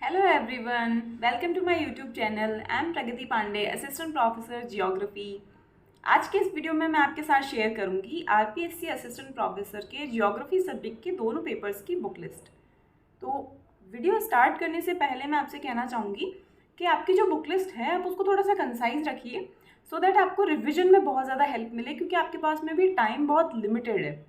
Hello everyone, welcome to my YouTube channel. I am Pragati Pandey, assistant professor geography. आज के इस video में मैं आपके साथ शेयर करूंगी आरपीएससी असिस्टेंट प्रोफेसर के जियोग्राफी सब्जेक्ट के दोनों पेपर्स की बुक लिस्ट। तो वीडियो स्टार्ट करने से पहले मैं आपसे कहना चाहूँगी कि आपकी जो बुक लिस्ट है आप उसको थोड़ा सा कंसाइज रखिए सो दैट आपको रिविजन में बहुत ज़्यादा हेल्प मिले, क्योंकि आपके पास में भी टाइम बहुत लिमिटेड है।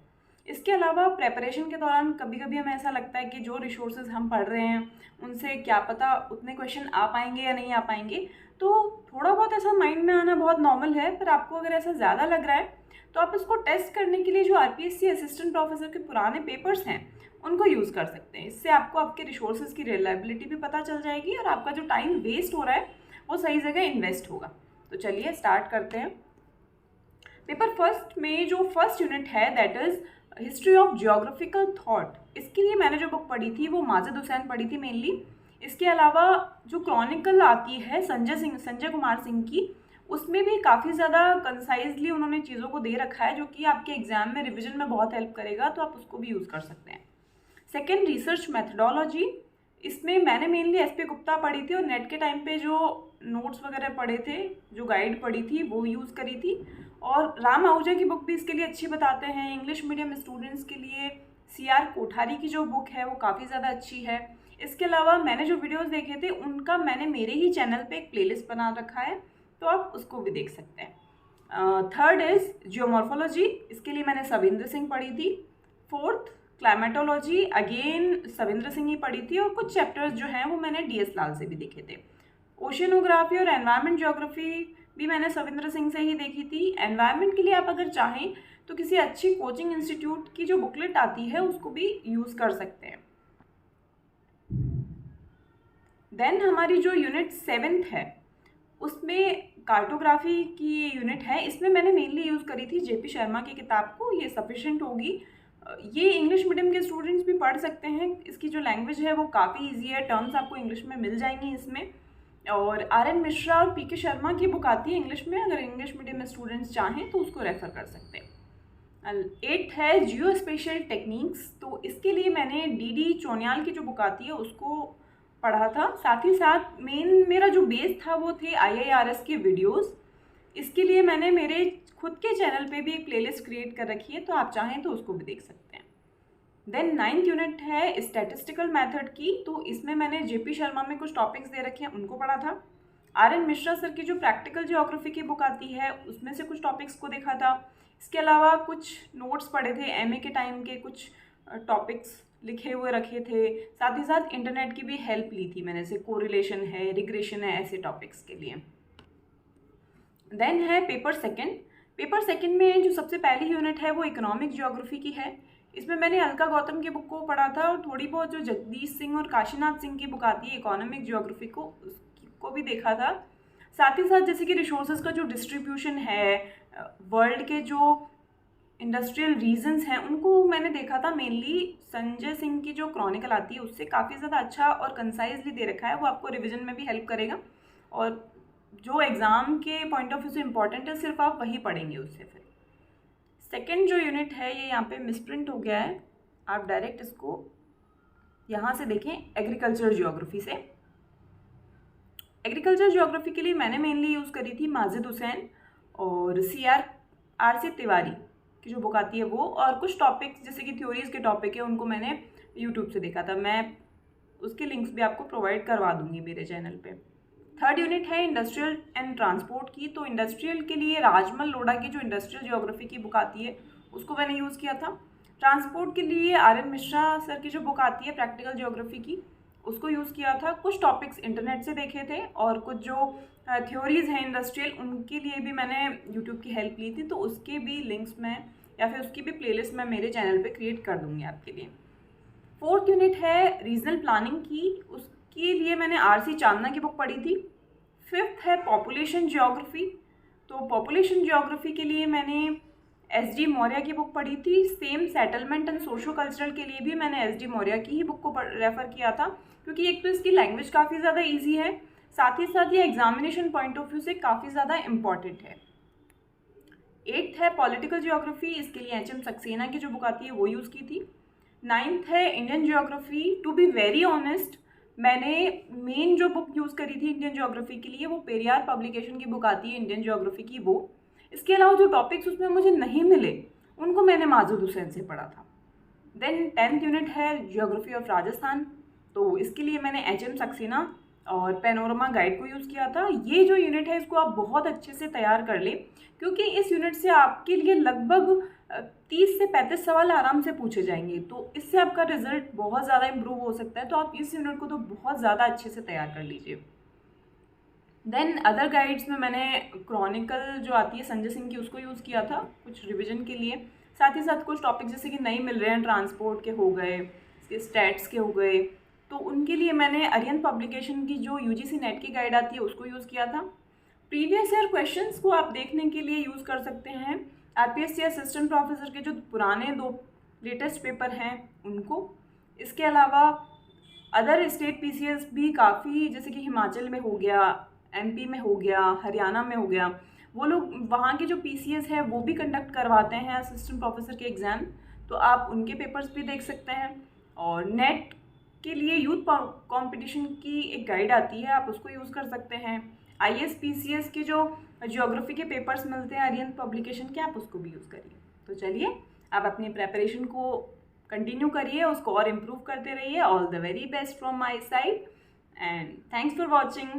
इसके अलावा प्रेपरेशन के दौरान कभी कभी हमें ऐसा लगता है कि जो रिसोर्सेज हम पढ़ रहे हैं उनसे क्या पता उतने क्वेश्चन आ पाएंगे या नहीं आ पाएंगे। तो थोड़ा बहुत ऐसा माइंड में आना बहुत नॉर्मल है, पर आपको अगर ऐसा ज़्यादा लग रहा है तो आप इसको टेस्ट करने के लिए जो आरपीएससी असिस्टेंट प्रोफेसर के पुराने पेपर्स हैं उनको यूज़ कर सकते हैं। इससे आपको आपके रिसोर्सेज की रिलायबिलिटी भी पता चल जाएगी और आपका जो टाइम वेस्ट हो रहा है वो सही जगह इन्वेस्ट होगा। तो चलिए स्टार्ट करते हैं। पेपर फर्स्ट में जो फर्स्ट यूनिट है that is history of geographical thought. इसके लिए मैंने जो बुक पढ़ी थी वो माजिद हुसैन पढ़ी थी मेनली। इसके अलावा जो क्रॉनिकल आती है संजय कुमार सिंह की, उसमें भी काफ़ी ज़्यादा कंसाइजली उन्होंने चीज़ों को दे रखा है जो कि आपके एग्जाम में रिविजन में बहुत हेल्प करेगा, तो आप उसको भी यूज़ कर सकते हैं। Second, research methodology. इसमें मैंने मेनली एसपी गुप्ता पढ़ी थी और नेट के टाइम पे जो नोट्स वगैरह पढ़े थे, जो गाइड पढ़ी थी वो यूज़ करी थी। और राम आहूजा की बुक भी इसके लिए अच्छी बताते हैं। इंग्लिश मीडियम स्टूडेंट्स के लिए सीआर कोठारी की जो बुक है वो काफ़ी ज़्यादा अच्छी है। इसके अलावा मैंने जो वीडियोस देखे थे उनका मैंने मेरे ही चैनल पे एक प्लेलिस्ट बना रखा है, तो आप उसको भी देख सकते हैं। Third is geomorphology. इसके लिए मैंने सविंद्र सिंह पढ़ी थी। Fourth, climatology, again Savindra Singh ही पढ़ी थी और कुछ चैप्टर्स जो हैं वो मैंने डीएस लाल से भी देखे थे। ओशियनोग्राफी और एनवायरनमेंट जियोग्राफी भी मैंने सविंद्र सिंह से ही देखी थी। एनवायरनमेंट के लिए आप अगर चाहें तो किसी अच्छी कोचिंग इंस्टीट्यूट की जो बुकलेट आती है उसको भी यूज़ कर सकते हैं। देन हमारी जो यूनिट 7th है उसमें कार्टोग्राफी की यूनिट है। इसमें मैंने मेनली यूज़ करी थी जेपी शर्मा की किताब को, ये सफिशेंट होगी। ये इंग्लिश मीडियम के स्टूडेंट्स भी पढ़ सकते हैं। इसकी जो लैंग्वेज है वो काफ़ी ईजी है, टर्म्स आपको इंग्लिश में मिल जाएंगी इसमें। और आर.एन. मिश्रा और पी.के. शर्मा की बुक आती है इंग्लिश में, अगर इंग्लिश मीडियम में स्टूडेंट्स चाहें तो उसको रेफ़र कर सकते हैं। 8th है जियो स्पेशल टेक्निक्स। तो इसके लिए मैंने डी चौनियाल की जो बुक आती है उसको पढ़ा था। साथ ही साथ मेरा जो बेस था वो थे IIRS के वीडियोस। इसके लिए मैंने मेरे खुद के चैनल पे भी एक प्लेलिस्ट क्रिएट कर रखी है, तो आप चाहें तो उसको भी देख सकते हैं। देन 9th यूनिट है स्टैटिस्टिकल मेथड की। तो इसमें मैंने जेपी शर्मा में कुछ टॉपिक्स दे रखे हैं उनको पढ़ा था। आर.एन. मिश्रा सर की जो प्रैक्टिकल जियोग्राफी की बुक आती है उसमें से कुछ टॉपिक्स को देखा था। इसके अलावा कुछ नोट्स पढ़े थे, एमए के टाइम के कुछ टॉपिक्स लिखे हुए रखे थे। साथ ही साथ इंटरनेट की भी हेल्प ली थी मैंने, से कोरिलेशन है, रिग्रेशन है, ऐसे टॉपिक्स के लिए। देन है पेपर सेकेंड। पेपर सेकेंड में जो सबसे पहली यूनिट है वो इकोनॉमिक जियोग्राफी की है। इसमें मैंने अलका गौतम की बुक को पढ़ा था और थोड़ी बहुत जो जगदीश सिंह और काशीनाथ सिंह की बुक आती है इकोनॉमिक जियोग्राफी को, उसको भी देखा था। साथ ही साथ जैसे कि रिसोर्सेज का जो डिस्ट्रीब्यूशन है, वर्ल्ड के जो इंडस्ट्रियल रीजन्स हैं उनको मैंने देखा था। मेनली संजय सिंह की जो क्रॉनिकल आती है उससे काफ़ी ज़्यादा अच्छा और कंसाइजली दे रखा है, वो आपको रिविजन में भी हेल्प करेगा। और जो एग्ज़ाम के पॉइंट ऑफ व्यू से इम्पॉर्टेंट है सिर्फ आप वही पढ़ेंगे उससे। फिर सेकेंड जो यूनिट है ये यहाँ पे मिसप्रिंट हो गया है, आप डायरेक्ट इसको यहाँ से देखें एग्रीकल्चर जियोग्राफी से। एग्रीकल्चर जियोग्राफी के लिए मैंने मेनली यूज़ करी थी माजिद हुसैन और CR तिवारी की जो बुक आती है वो, और कुछ टॉपिक्स जैसे कि थ्योरीज़ के टॉपिक है उनको मैंने यूट्यूब से देखा था। मैं उसके लिंक्स भी आपको प्रोवाइड करवा दूँगी मेरे चैनल पे। थर्ड यूनिट है इंडस्ट्रियल एंड ट्रांसपोर्ट की। तो इंडस्ट्रियल के लिए राजमल लोढ़ा की जो इंडस्ट्रियल जियोग्राफी की बुक आती है उसको मैंने यूज़ किया था। ट्रांसपोर्ट के लिए आर.एन. मिश्रा सर की जो बुक आती है प्रैक्टिकल जियोग्राफी की, उसको यूज़ किया था। कुछ टॉपिक्स इंटरनेट से देखे थे और कुछ जो थ्योरीज़ हैं इंडस्ट्रियल उनके लिए भी मैंने यूट्यूब की हेल्प ली थी, तो उसके भी लिंक्स मैं या फिर उसकी भी प्लेलिस्ट मैं मेरे चैनल पे क्रिएट कर दूँगी आपके लिए। फोर्थ यूनिट है रीजनल प्लानिंग की। उसके लिए मैंने R.C. चांदना की बुक पढ़ी थी। फिफ्थ है पॉपुलेशन जियोग्राफी। तो पॉपुलेशन जियोग्राफी के लिए मैंने S.D. मौर्य की बुक पढ़ी थी। Same settlement and socio cultural के लिए भी मैंने S.D. मौर्य की ही बुक को रेफ़र किया था, क्योंकि एक तो इसकी लैंग्वेज काफ़ी ज़्यादा ईजी है, साथ ही साथ ये एग्जामिनेशन पॉइंट ऑफ व्यू से काफ़ी ज़्यादा इम्पॉर्टेंट है। 8th है पॉलिटिकल जियोग्राफी। इसके लिए H.M. सक्सेना की जो बुक आती है वो यूज़ की थी। 9th है Indian geography. To be very honest मैंने मेन जो बुक यूज़ करी थी इंडियन ज्योग्राफी के लिए वो पेरियार पब्लिकेशन की बुक आती है इंडियन ज्योग्राफी की, वो। इसके अलावा जो टॉपिक्स उसमें मुझे नहीं मिले उनको मैंने माजूद हुसैन से पढ़ा था। देन 10th यूनिट है ज्योग्राफी ऑफ राजस्थान, तो इसके लिए मैंने HM सक्सेना और पैनोरमा गाइड को यूज़ किया था। ये जो यूनिट है इसको आप बहुत अच्छे से तैयार कर लें, क्योंकि इस यूनिट से आपके लिए लगभग 30 से 35 सवाल आराम से पूछे जाएंगे, तो इससे आपका रिजल्ट बहुत ज़्यादा इम्प्रूव हो सकता है। तो आप इस यूनिट को तो बहुत ज़्यादा अच्छे से तैयार कर लीजिए। देन अदर गाइड्स में मैंने क्रॉनिकल जो आती है संजय सिंह की उसको यूज़ किया था कुछ रिविजन के लिए। साथ ही साथ कुछ टॉपिक जैसे कि नहीं मिल रहे हैं, ट्रांसपोर्ट के हो गए, स्टैट्स के हो गए, तो उनके लिए मैंने आर्यन पब्लिकेशन की जो UGC नेट की गाइड आती है उसको यूज़ किया था। प्रीवियस ईयर क्वेश्चंस को आप देखने के लिए यूज़ कर सकते हैं RPSC असिस्टेंट प्रोफेसर के जो पुराने 2 लेटेस्ट पेपर हैं उनको। इसके अलावा अदर स्टेट PCS भी काफ़ी, जैसे कि हिमाचल में हो गया, MP में हो गया, हरियाणा में हो गया, वो लोग वहाँ के जो PCS है वो भी कंडक्ट करवाते हैं असिस्टेंट प्रोफेसर के एग्ज़ाम, तो आप उनके पेपर्स भी देख सकते हैं। और नेट के लिए यूथ कंपटीशन की एक गाइड आती है, आप उसको यूज़ कर सकते हैं। IAS PCS के जो ज्योग्राफी के पेपर्स मिलते हैं आर्यन पब्लिकेशन के, आप उसको भी यूज़ करिए। तो चलिए आप अपनी प्रेपरेशन को कंटिन्यू करिए, उसको और इम्प्रूव करते रहिए। All the very best from my side and thanks for watching.